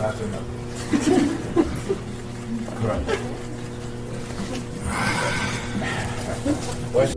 laughing at me. Correct. What?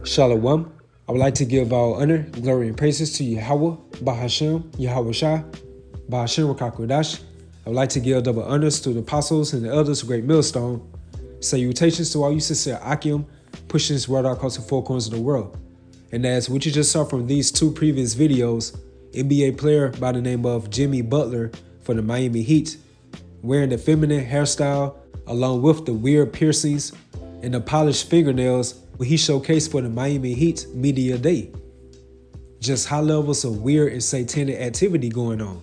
Shalom. I would like to give all honor, glory, and praises to Yahweh, Bahashem, Yahweh Shah, Bahashem Rakakodash. I would like to give double honors to the apostles and the elders of Great Millstone. Salutations to all you sincere Akim, pushing this word out across the four corners of the world. And as what you just saw from these two previous videos, NBA player by the name of Jimmy Butler for the Miami Heat, wearing the feminine hairstyle along with the weird piercings and the polished fingernails when he showcased for the Miami Heat Media Day. Just high levels of weird and satanic activity going on.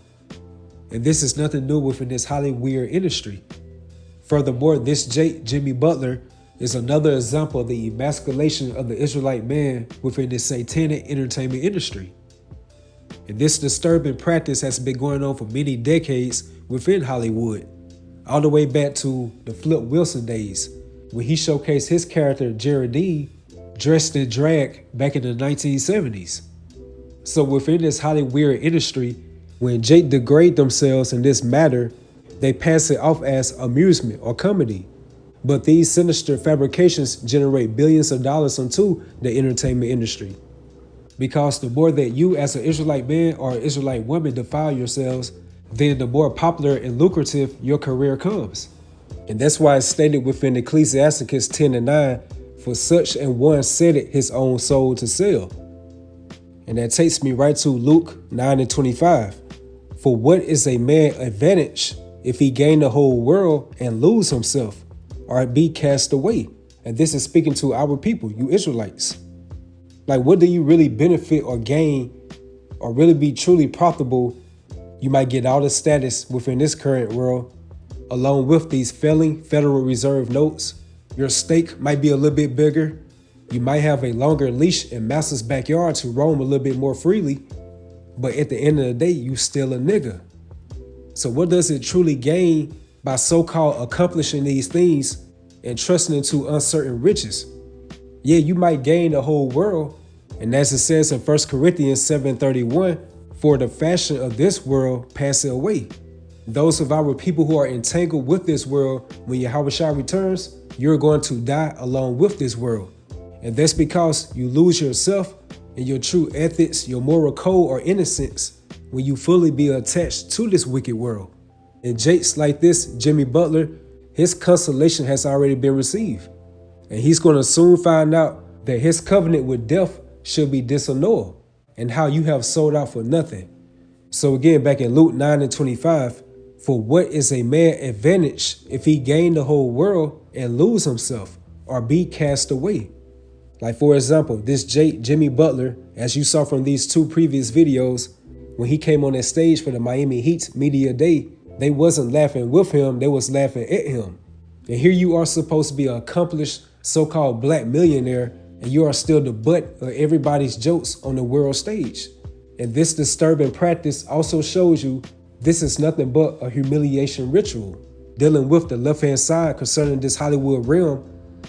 And this is nothing new within this highly weird industry. Furthermore, this Jimmy Butler is another example of the emasculation of the Israelite man within this satanic entertainment industry. And this disturbing practice has been going on for many decades within Hollywood, all the way back to the Flip Wilson days, when he showcased his character Gird dressed in drag back in the 1970s. So within this highly weird industry, when Jake degrade themselves in this matter, they pass it off as amusement or comedy. But these sinister fabrications generate billions of dollars into the entertainment industry. Because the more that you as an Israelite man or Israelite woman defile yourselves, then the more popular and lucrative your career comes. And that's why it's stated within Ecclesiasticus 10:9, for such an one set it his own soul to sell. And that takes me right to Luke 9:25. For what is a man advantage if he gain the whole world and lose himself, or be cast away? And this is speaking to our people, you Israelites. Like, what do you really benefit or gain or really be truly profitable? You might get all the status within this current world, along with these failing Federal Reserve notes. Your stake might be a little bit bigger. You might have a longer leash in master's backyard to roam a little bit more freely. But at the end of the day, you still a nigga. So what does it truly gain by so-called accomplishing these things and trusting into uncertain riches? Yeah, you might gain the whole world. And as it says in 1 Corinthians 7:31, for the fashion of this world passeth away. Those of our people who are entangled with this world, when Yahweh Shah returns, you're going to die along with this world. And that's because you lose yourself and your true ethics, your moral code or innocence, when you fully be attached to this wicked world. And Jakes like this, Jimmy Butler, his consolation has already been received. And he's going to soon find out that his covenant with death should be disannulled, and how you have sold out for nothing. So again, back in Luke 9:25, for what is a man advantage if he gain the whole world and lose himself, or be cast away? Like, for example, this Jimmy Butler, as you saw from these two previous videos, when he came on that stage for the Miami Heat Media Day, they wasn't laughing with him, they was laughing at him. And here you are supposed to be an accomplished so-called black millionaire, and you are still the butt of everybody's jokes on the world stage. And this disturbing practice also shows you this is nothing but a humiliation ritual. Dealing with the left-hand side concerning this Hollywood realm,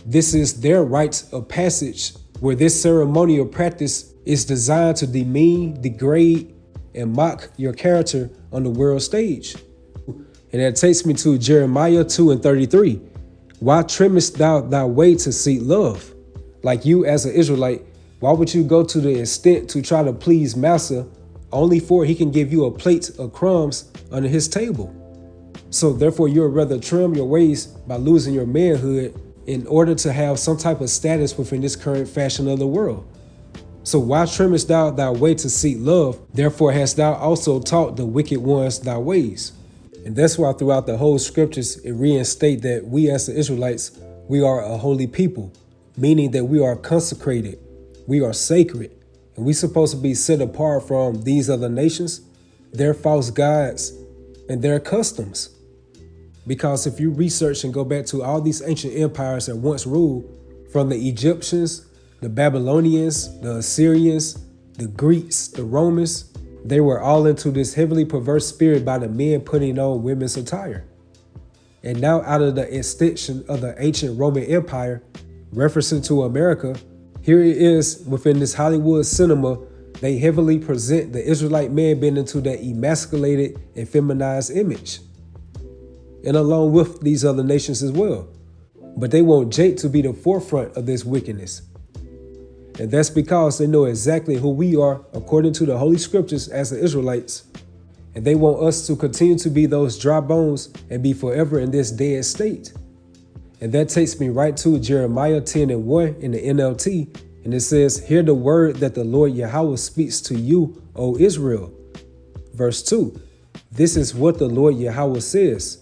this is their rites of passage, where this ceremonial practice is designed to demean, degrade, and mock your character on the world stage. And that takes me to Jeremiah 2:33. Why trimmest thou thy way to seek love? Like, you as an Israelite, why would you go to the extent to try to please Massa only for he can give you a plate of crumbs under his table? So therefore, you'd rather trim your ways by losing your manhood in order to have some type of status within this current fashion of the world. So why trimmest thou thy way to seek love? Therefore hast thou also taught the wicked ones thy ways. And that's why throughout the whole scriptures, it reinstates that we as the Israelites, we are a holy people, meaning that we are consecrated, we are sacred, and we're supposed to be set apart from these other nations, their false gods, and their customs. Because if you research and go back to all these ancient empires that once ruled, from the Egyptians, the Babylonians, the Assyrians, the Greeks, the Romans, they were all into this heavily perverse spirit by the men putting on women's attire. And now out of the extension of the ancient Roman Empire, referencing to America, here it is within this Hollywood cinema, they heavily present the Israelite man being into that emasculated and feminized image. And along with these other nations as well. But they want Jake to be the forefront of this wickedness. And that's because they know exactly who we are according to the Holy Scriptures as the Israelites. And they want us to continue to be those dry bones and be forever in this dead state. And that takes me right to Jeremiah 10:1 in the NLT. And it says, "Hear the word that the Lord Yahweh speaks to you, O Israel." Verse 2, "This is what the Lord Yahweh says.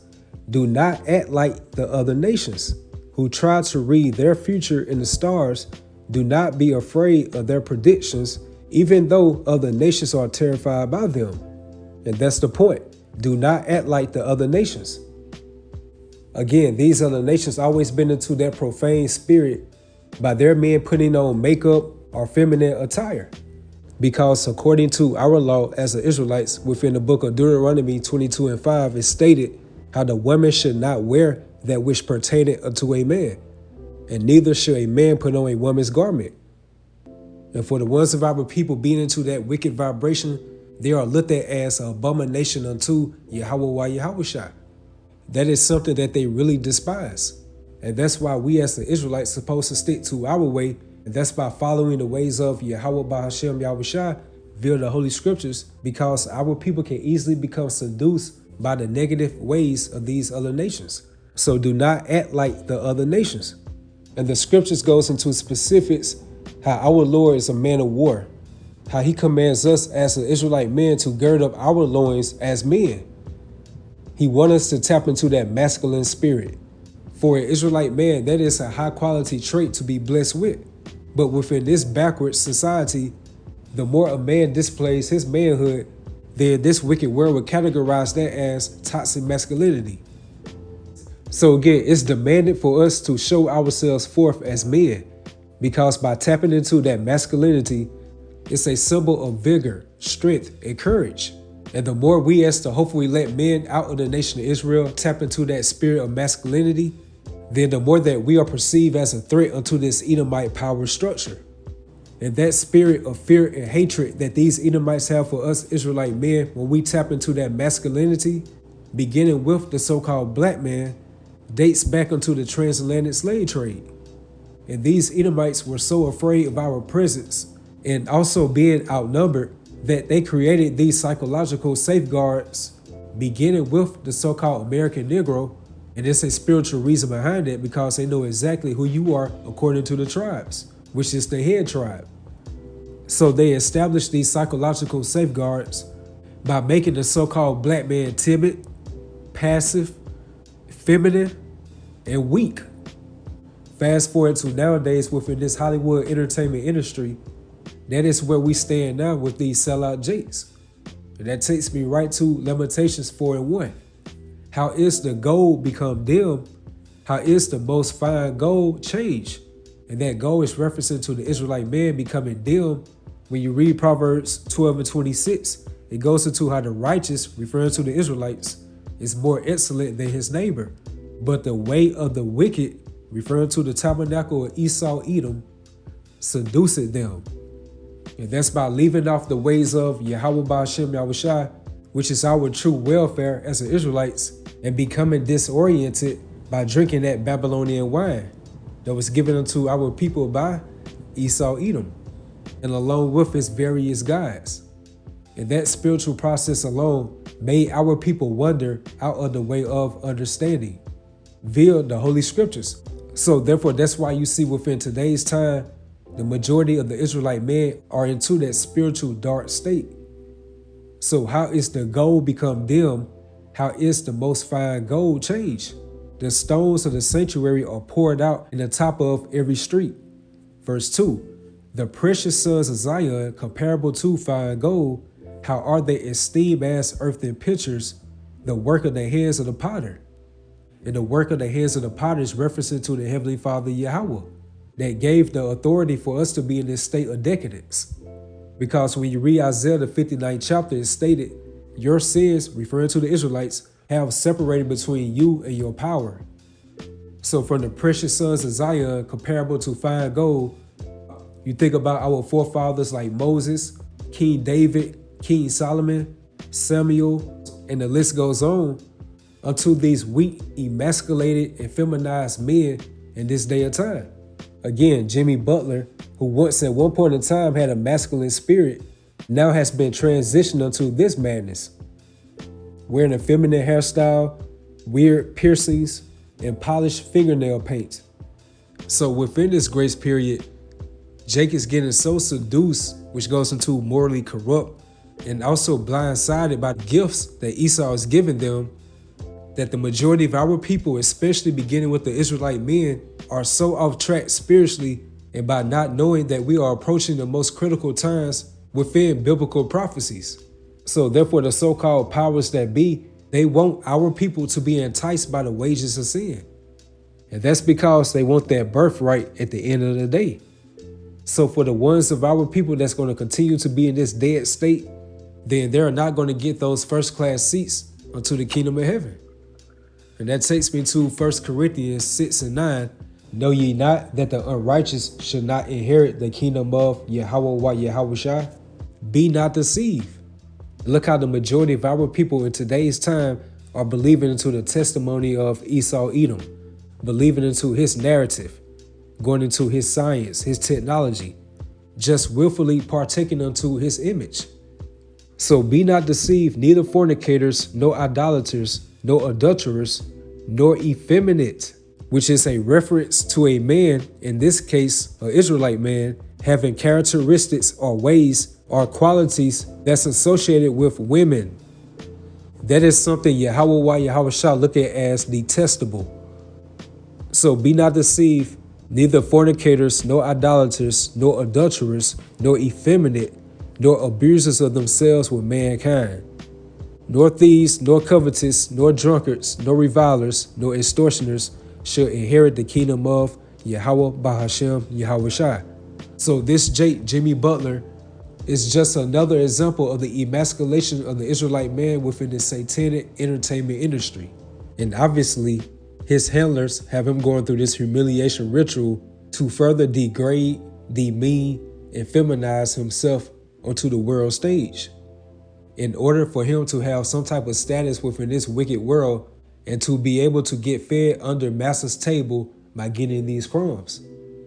Do not act like the other nations who try to read their future in the stars. Do not be afraid of their predictions, even though other nations are terrified by them." And that's the point. Do not act like the other nations. Again, these other nations always been into that profane spirit by their men putting on makeup or feminine attire. Because according to our law as the Israelites within the book of Deuteronomy 22:5, it stated how the woman should not wear that which pertaineth unto a man, and neither should a man put on a woman's garment. And for the ones of our people being into that wicked vibration, they are looked at as an abomination unto Yahweh Yahushua. That is something that they really despise. And that's why we as the Israelites supposed to stick to our way. And that's by following the ways of Yahweh Bahashem Yahushua via the Holy Scriptures, because our people can easily become seduced by the negative ways of these other nations. So do not act like the other nations. And the Scriptures goes into specifics how our Lord is a man of war, how he commands us as an Israelite men to gird up our loins as men. He wants us to tap into that masculine spirit. For an Israelite man, that is a high quality trait to be blessed with. But within this backward society, the more a man displays his manhood, then this wicked world would categorize that as toxic masculinity. So again, it's demanded for us to show ourselves forth as men, because by tapping into that masculinity, it's a symbol of vigor, strength, and courage. And the more we as to hopefully let men out of the nation of Israel tap into that spirit of masculinity, then the more that we are perceived as a threat unto this Edomite power structure. And that spirit of fear and hatred that these Edomites have for us Israelite men, when we tap into that masculinity, beginning with the so-called black man, dates back into the transatlantic slave trade. And these Edomites were so afraid of our presence and also being outnumbered that they created these psychological safeguards, beginning with the so-called American Negro. And it's a spiritual reason behind it, because they know exactly who you are according to the tribes, which is the head tribe. So they established these psychological safeguards by making the so-called black man timid, passive, feminine, and weak. Fast forward to nowadays within this Hollywood entertainment industry, that is where we stand now with these sellout jakes. And that takes me right to Lamentations 4:1. How is the gold become dim? How is the most fine gold change? And that gold is referencing to the Israelite man becoming dim. When you read Proverbs 12:26, it goes into how the righteous, referring to the Israelites, is more excellent than his neighbor. But the way of the wicked, referring to the tabernacle of Esau Edom, seduceth them. And that's by leaving off the ways of Yahweh Ba'ashem Yahushua, which is our true welfare as the Israelites, and becoming disoriented by drinking that Babylonian wine that was given unto our people by Esau Edom, and along with its various gods. And that spiritual process alone made our people wander out of the way of understanding via the Holy Scriptures. So therefore, that's why you see within today's time, the majority of the Israelite men are into that spiritual dark state. So how is the gold become dim? How is the most fine gold change? The stones of the sanctuary are poured out in the top of every street. Verse 2, the precious sons of Zion, comparable to fine gold, how are they esteemed as earthen pitchers, the work of the hands of the potter? And the work of the hands of the potter is referencing to the Heavenly Father Yahweh, that gave the authority for us to be in this state of decadence. Because when you read Isaiah the 59th chapter, it's stated, your sins, referring to the Israelites, have separated between you and your power. So from the precious sons of Zion, comparable to fine gold, you think about our forefathers like Moses, King David, King Solomon, Samuel, and the list goes on, unto these weak, emasculated, and feminized men in this day of time. Again, Jimmy Butler, who once at one point in time had a masculine spirit, now has been transitioned unto this madness, wearing a feminine hairstyle, weird piercings, and polished fingernail paint. So within this grace period, Jake is getting so seduced, which goes into morally corrupt, and also blindsided by the gifts that Esau is giving them, that the majority of our people, especially beginning with the Israelite men, are so off track spiritually, and by not knowing that we are approaching the most critical times within biblical prophecies. So therefore, the so-called powers that be, they want our people to be enticed by the wages of sin. And that's because they want that birthright at the end of the day. So for the ones of our people that's going to continue to be in this dead state, then they're not going to get those first-class seats unto the kingdom of heaven. And that takes me to 1 Corinthians 6:9. Know ye not that the unrighteous should not inherit the kingdom of Yahweh Yahushua? Be not deceived. Look how the majority of our people in today's time are believing into the testimony of Esau Edom, believing into his narrative, going into his science, his technology, just willfully partaking unto his image. So be not deceived, neither fornicators, nor idolaters, nor adulterers, nor effeminate, which is a reference to a man, in this case, an Israelite man, having characteristics or ways or qualities that's associated with women. That is something Yahweh Yahushua look at as detestable. So be not deceived, neither fornicators, nor idolaters, nor adulterers, nor effeminate, nor abusers of themselves with mankind, nor thieves, nor covetous, nor drunkards, nor revilers, nor extortioners shall inherit the kingdom of Yahweh Bahashem Yahushua. So this Jimmy Butler is just another example of the emasculation of the Israelite man within the satanic entertainment industry. And obviously, his handlers have him going through this humiliation ritual to further degrade, demean, and feminize himself onto the world stage, in order for him to have some type of status within this wicked world and to be able to get fed under master's table by getting these crumbs.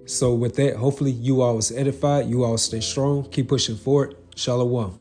So with that, hopefully you all was edified, you all stay strong, keep pushing forward. Shalom.